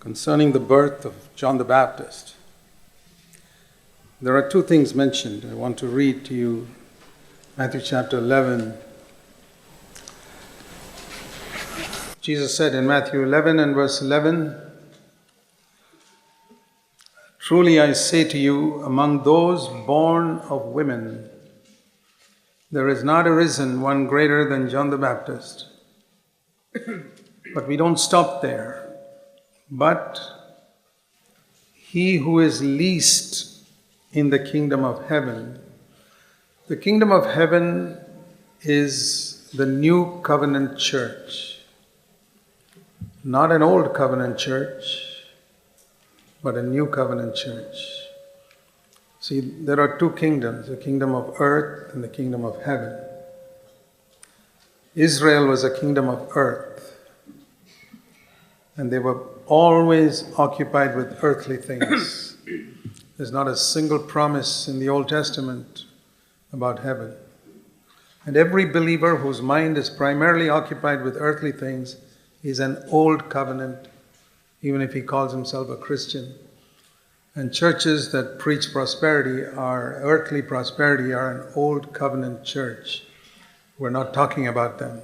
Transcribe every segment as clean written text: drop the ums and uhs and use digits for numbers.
concerning the birth of John the Baptist. There are two things mentioned. I want to read to you Matthew chapter 11. Jesus said in Matthew 11 and verse 11, "Truly I say to you, among those born of women, there is not arisen one greater than John the Baptist." But we don't stop there. But he who is least in the kingdom of heaven, the kingdom of heaven is the new covenant church. Not an old covenant church, but a new covenant church. See, there are two kingdoms, the kingdom of earth and the kingdom of heaven. Israel was a kingdom of earth, and they were always occupied with earthly things. There's not a single promise in the Old Testament about heaven. And every believer whose mind is primarily occupied with earthly things is an old covenant, even if he calls himself a Christian. And churches that preach prosperity, earthly prosperity, are an old covenant church. We're not talking about them.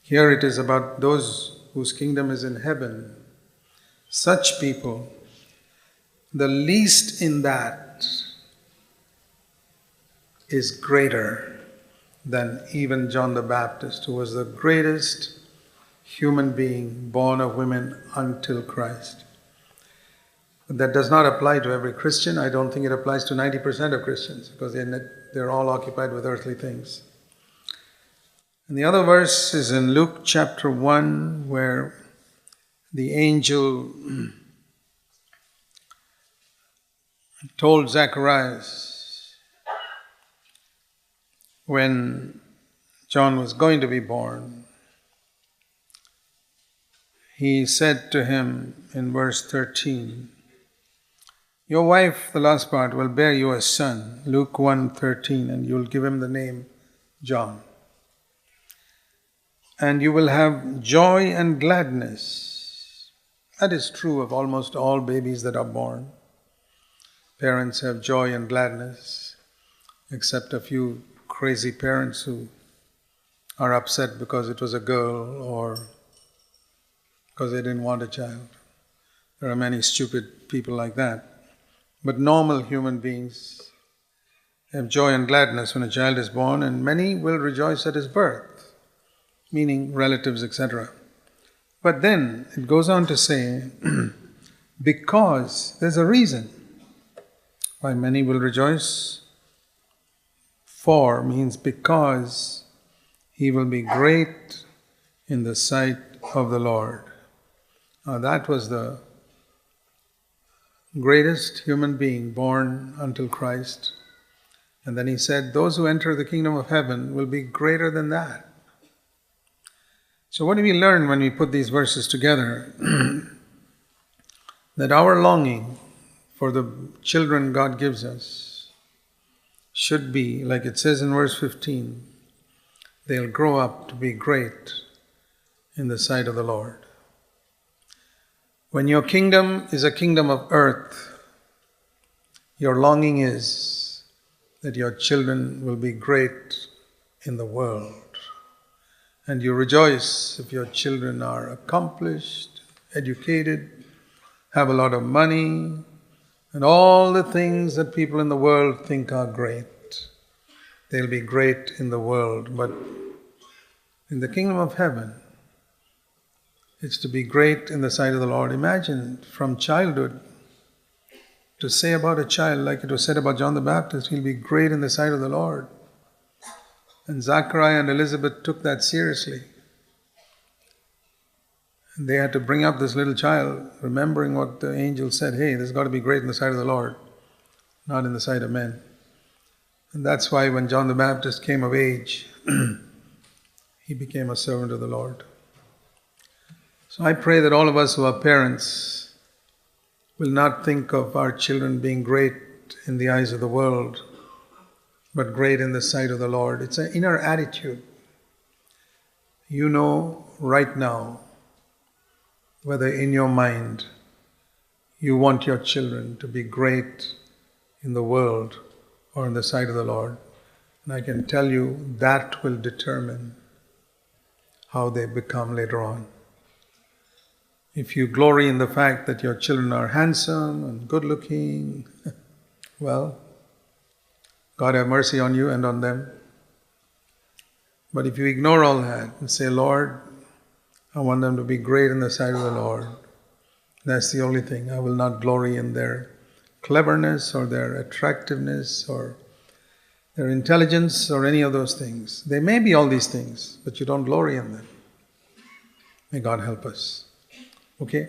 Here it is about those whose kingdom is in heaven. Such people, the least in that is greater than even John the Baptist, who was the greatest human being born of women until Christ. But that does not apply to every Christian. I don't think it applies to 90% of Christians, because they're all occupied with earthly things. And the other verse is in Luke chapter 1, where the angel told Zacharias when John was going to be born. He said to him in verse 13, "Your wife," the last part, "will bear you a son," Luke 1:13, "and you'll give him the name John. And you will have joy and gladness." That is true of almost all babies that are born. Parents have joy and gladness, except a few crazy parents who are upset because it was a girl or because they didn't want a child. There are many stupid people like that. But normal human beings have joy and gladness when a child is born, and many will rejoice at his birth, meaning relatives, etc. But then it goes on to say, because there's a reason why many will rejoice. For means because he will be great in the sight of the Lord. Now that was the greatest human being born until Christ. And then he said, those who enter the kingdom of heaven will be greater than that. So what do we learn when we put these verses together? That our longing for the children God gives us should be, like it says in verse 15, they'll grow up to be great in the sight of the Lord. When your kingdom is a kingdom of earth, your longing is that your children will be great in the world. And you rejoice if your children are accomplished, educated, have a lot of money, and all the things that people in the world think are great. They'll be great in the world, but in the kingdom of heaven, it's to be great in the sight of the Lord. Imagine from childhood to say about a child, like it was said about John the Baptist, he'll be great in the sight of the Lord. And Zachariah and Elizabeth took that seriously. And they had to bring up this little child, remembering what the angel said, hey, this has got to be great in the sight of the Lord, not in the sight of men. And that's why when John the Baptist came of age, he became a servant of the Lord. So I pray that all of us who are parents will not think of our children being great in the eyes of the world, but great in the sight of the Lord. It's an inner attitude. You know right now whether in your mind You want your children to be great in the world or in the sight of the Lord. And I can tell you that will determine how they become later on. If you glory in the fact that your children are handsome and good looking, well, God have mercy on you and on them. But if you ignore all that and say, Lord, I want them to be great in the sight of the Lord, that's the only thing. I will not glory in their cleverness or their attractiveness or their intelligence or any of those things. They may be all these things, but you don't glory in them. May God help us. Okay?